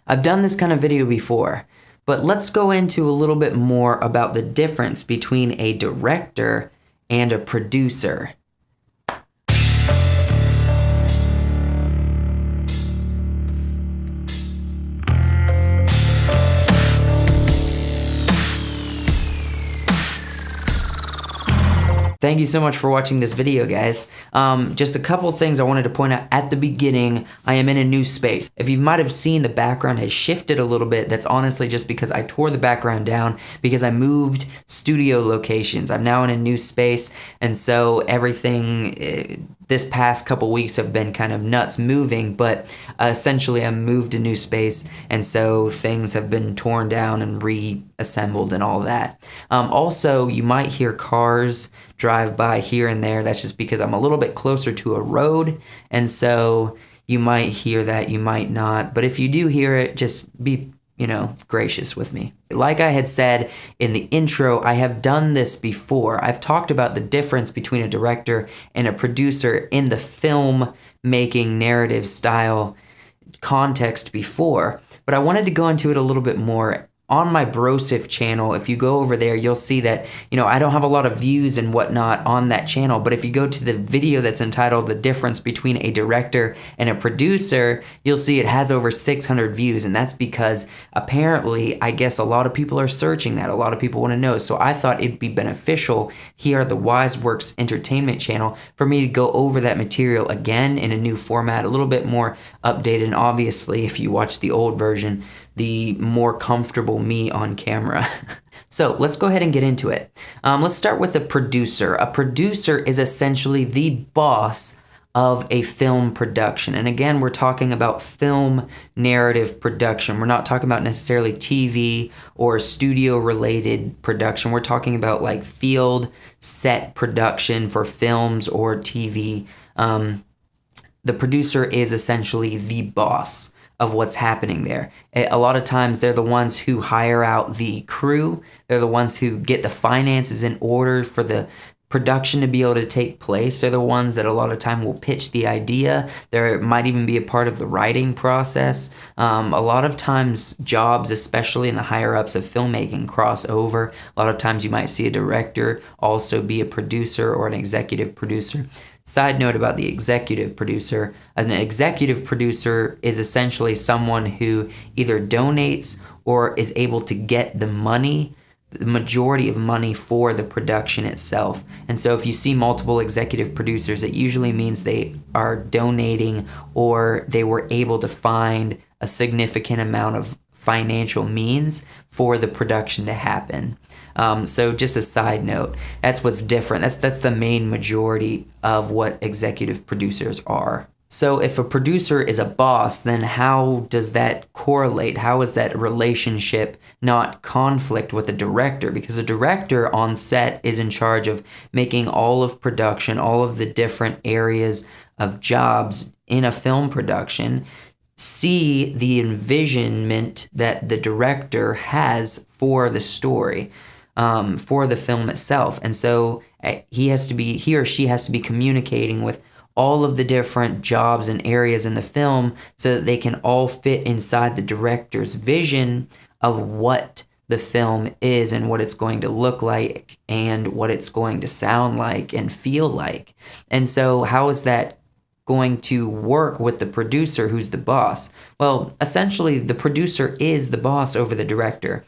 I've done this kind of video before, but let's go into a little bit more about the difference between a director and a producer. Thank you so much for watching this video, guys. Just a couple things I wanted to point out at the beginning. I am in a new space. If you might have seen, the background has shifted a little bit. That's honestly just because I tore the background down because I moved studio locations. I'm now in a new space, and so everything this past couple weeks have been kind of nuts moving, but essentially I moved a new space, and so things have been torn down and reassembled and all that. Also, you might hear cars drive by here and there. That's just because I'm a little bit closer to a road, and so you might hear that, you might not, but if you do hear it, just be gracious with me. Like I had said in the intro, I have done this before. I've talked about the difference between a director and a producer in the film making narrative style context before, but I wanted to go into it a little bit more. On my Brosif channel, if you go over there, you'll see that, I don't have a lot of views and whatnot on that channel, but if you go to the video that's entitled The Difference Between a Director and a Producer, you'll see it has over 600 views, and that's because apparently, I guess a lot of people are searching that. A lot of people want to know, so I thought it'd be beneficial here at the WiseWorks Entertainment channel for me to go over that material again in a new format, a little bit more updated, and obviously, if you watch the old version, the more comfortable me on camera. So let's go ahead and get into it. Let's start with a producer. A producer is essentially the boss of a film production. And again, we're talking about film narrative production. We're not talking about necessarily TV or studio related production. We're talking about like field set production for films or TV. The producer is essentially the boss of what's happening there. A lot of times they're the ones who hire out the crew. They're the ones who get the finances in order for the production to be able to take place. They're the ones that a lot of time will pitch the idea. There might even be a part of the writing process. A lot of times jobs, especially in the higher ups of filmmaking, cross over. A lot of times you might see a director also be a producer or an executive producer. Side note about the executive producer. An executive producer is essentially someone who either donates or is able to get the money, the majority of money for the production itself. And so if you see multiple executive producers, it usually means they are donating or they were able to find a significant amount of financial means for the production to happen. So just a side note, that's what's different. That's the main majority of what executive producers are. So if a producer is a boss, then how does that correlate? How is that relationship not conflict with a director? Because a director on set is in charge of making all of production, all of the different areas of jobs in a film production, see the envisionment that the director has for the story, for the film itself. And so he or she has to be communicating with all of the different jobs and areas in the film so that they can all fit inside the director's vision of what the film is and what it's going to look like and what it's going to sound like and feel like. And so how is that going to work with the producer who's the boss? Well, essentially the producer is the boss over the director.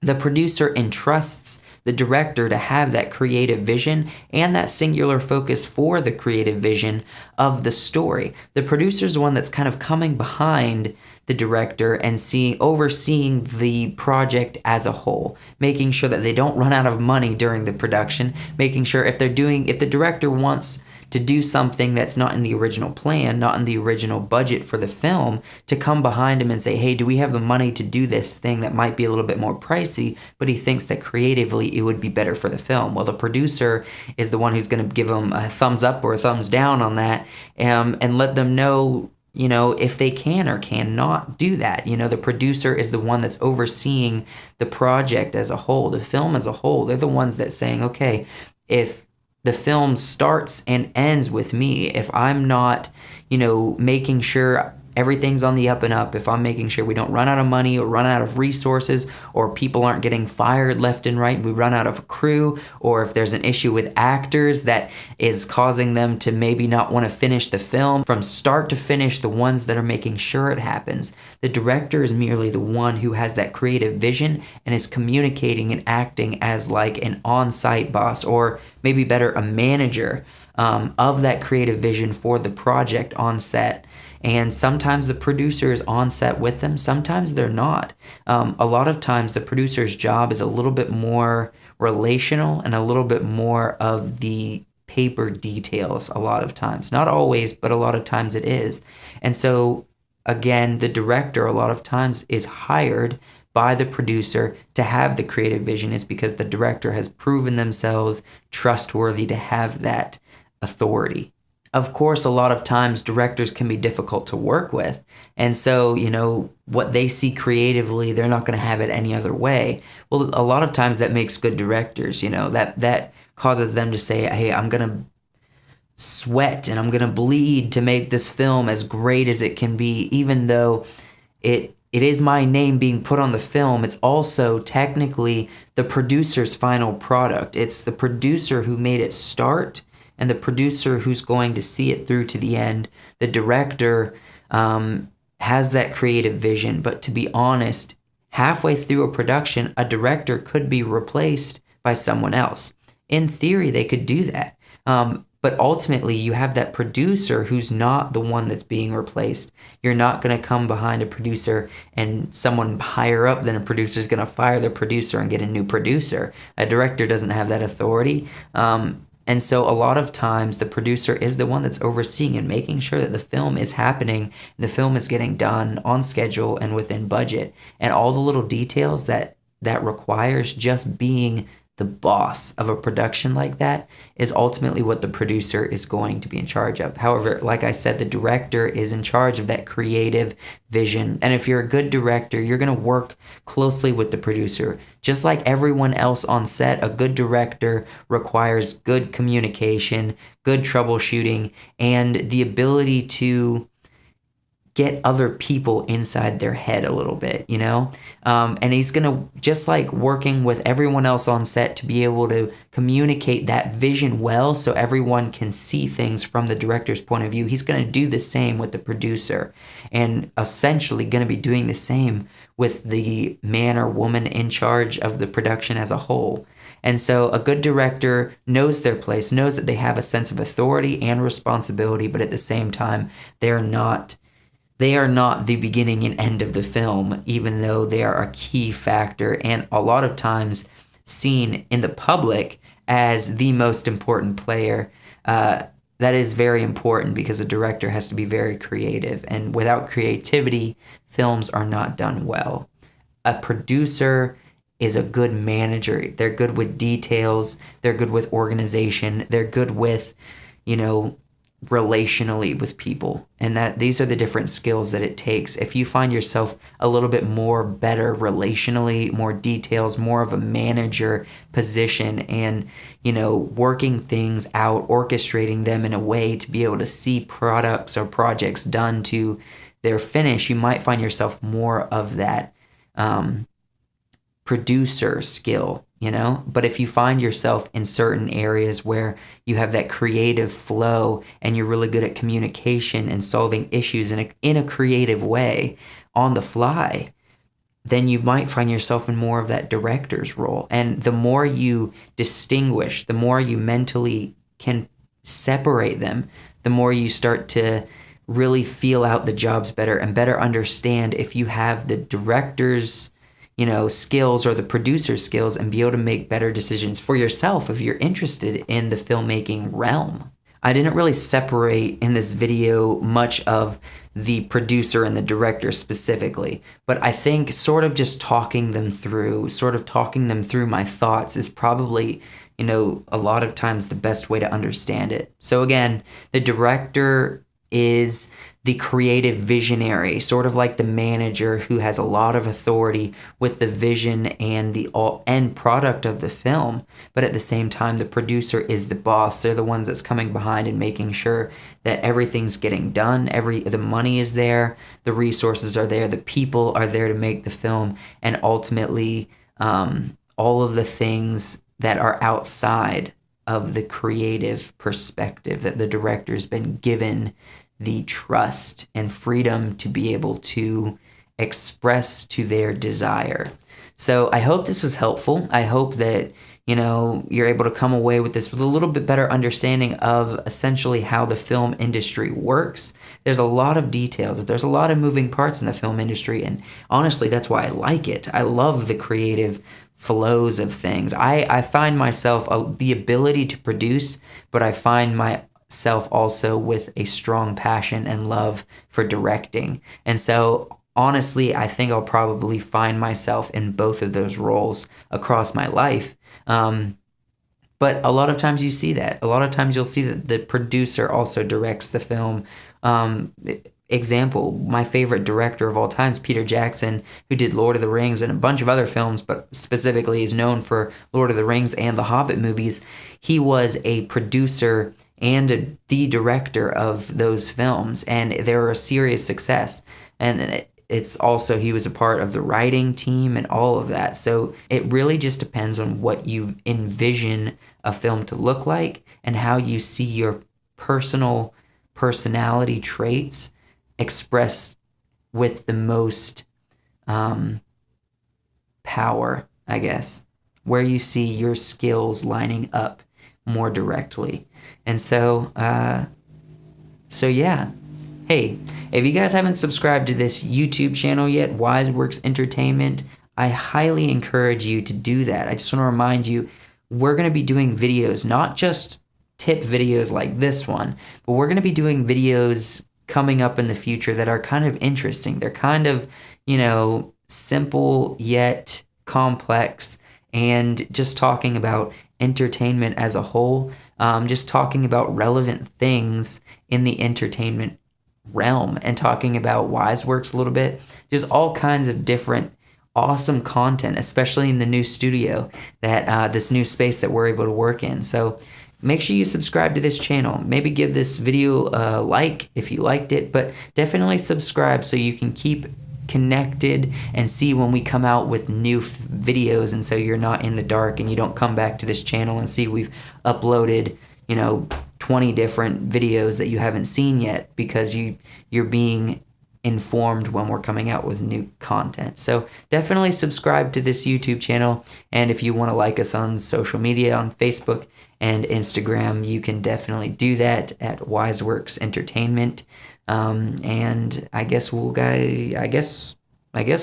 The producer entrusts the director to have that creative vision and that singular focus for the creative vision of the story. The producer is the one that's kind of coming behind the director and overseeing the project as a whole, making sure that they don't run out of money during the production, making sure if the director wants to do something that's not in the original plan, not in the original budget for the film, to come behind him and say, hey, do we have the money to do this thing that might be a little bit more pricey, but he thinks that creatively it would be better for the film. Well, the producer is the one who's going to give them a thumbs up or a thumbs down on that, and let them know, if they can or cannot do that. The producer is the one that's overseeing the project as a whole, the film as a whole. They're the ones that saying, okay, if the film starts and ends with me, if I'm not, making sure everything's on the up and up, if I'm making sure we don't run out of money or run out of resources, or people aren't getting fired left and right, we run out of a crew, or if there's an issue with actors that is causing them to maybe not want to finish the film from start to finish, the ones that are making sure it happens. The director is merely the one who has that creative vision and is communicating and acting as like an on-site boss, or maybe better, a manager of that creative vision for the project on set. And sometimes the producer is on set with them, sometimes they're not. A lot of times the producer's job is a little bit more relational and a little bit more of the paper details a lot of times. Not always, but a lot of times it is. And so, again, the director a lot of times is hired by the producer to have the creative vision, is because the director has proven themselves trustworthy to have that authority. Of course, a lot of times directors can be difficult to work with. And so, what they see creatively, they're not going to have it any other way. Well, a lot of times that makes good directors, that causes them to say, hey, I'm going to sweat and I'm going to bleed to make this film as great as it can be, even though it is my name being put on the film. It's also technically the producer's final product. It's the producer who made it start and the producer who's going to see it through to the end. The director has that creative vision, but to be honest, halfway through a production, a director could be replaced by someone else. In theory, they could do that. But ultimately, you have that producer who's not the one that's being replaced. You're not going to come behind a producer and someone higher up than a producer is going to fire the producer and get a new producer. A director doesn't have that authority. And so a lot of times the producer is the one that's overseeing and making sure that the film is happening, the film is getting done on schedule and within budget. And all the little details that requires just being the boss of a production like that is ultimately what the producer is going to be in charge of. However, like I said, the director is in charge of that creative vision. And if you're a good director, you're going to work closely with the producer. Just like everyone else on set, a good director requires good communication, good troubleshooting, and the ability to get other people inside their head a little bit, and he's going to, just like working with everyone else on set, to be able to communicate that vision well so everyone can see things from the director's point of view. He's going to do the same with the producer, and essentially going to be doing the same with the man or woman in charge of the production as a whole. And so a good director knows their place, knows that they have a sense of authority and responsibility, but at the same time, they are not the beginning and end of the film, even though they are a key factor and a lot of times seen in the public as the most important player. That is very important because a director has to be very creative, and without creativity, films are not done well. A producer is a good manager. They're good with details. They're good with organization. They're good with, relationally with people, and that these are the different skills that it takes. If you find yourself a little bit more better relationally, more details, more of a manager position, and working things out, orchestrating them in a way to be able to see products or projects done to their finish, you might find yourself more of that producer skill. But if you find yourself in certain areas where you have that creative flow and you're really good at communication and solving issues in a creative way on the fly, then you might find yourself in more of that director's role. And the more you distinguish, the more you mentally can separate them, the more you start to really feel out the jobs better and better understand if you have the director's skills or the producer's skills, and be able to make better decisions for yourself if you're interested in the filmmaking realm. I didn't really separate in this video much of the producer and the director specifically, but I think sort of talking them through my thoughts is probably, a lot of times the best way to understand it. So again, the director is the creative visionary, sort of like the manager who has a lot of authority with the vision and the end product of the film. But at the same time, the producer is the boss. They're the ones that's coming behind and making sure that everything's getting done. The money is there, the resources are there, the people are there to make the film, and ultimately all of the things that are outside of the creative perspective that the director's been given the trust and freedom to be able to express to their desire. So I hope this was helpful. I hope that, you're able to come away with this with a little bit better understanding of essentially how the film industry works. There's a lot of details. There's a lot of moving parts in the film industry, and honestly, that's why I like it. I love the creative flows of things. I find myself the ability to produce, but I find myself also with a strong passion and love for directing. And so honestly, I think I'll probably find myself in both of those roles across my life. But a lot of times you see that. A lot of times you'll see that the producer also directs the film. Example, my favorite director of all time is Peter Jackson, who did Lord of the Rings and a bunch of other films, but specifically is known for Lord of the Rings and the Hobbit movies. He was a producer and the director of those films, and they were a serious success. And it's also, he was a part of the writing team and all of that. So it really just depends on what you envision a film to look like and how you see your personality traits expressed with the most power, I guess, where you see your skills lining up more directly. And so yeah. Hey, if you guys haven't subscribed to this YouTube channel yet, WiseWorks Entertainment, I highly encourage you to do that. I just want to remind you, we're going to be doing videos, not just tip videos like this one, but we're going to be doing videos coming up in the future that are kind of interesting. They're kind of, simple yet complex, and just talking about entertainment as a whole, just talking about relevant things in the entertainment realm, and talking about WiseWorks a little bit. There's all kinds of different awesome content, especially in the new studio, that this new space that we're able to work in. So make sure you subscribe to this channel. Maybe give this video a like if you liked it, but definitely subscribe so you can keep connected and see when we come out with new videos, and so you're not in the dark and you don't come back to this channel and see we've uploaded 20 different videos that you haven't seen yet, because you're being informed when we're coming out with new content. So definitely subscribe to this YouTube channel, and if you want to like us on social media, on Facebook and Instagram, you can definitely do that at WiseWorks Entertainment. And I guess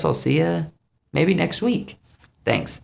I'll see you maybe next week. Thanks.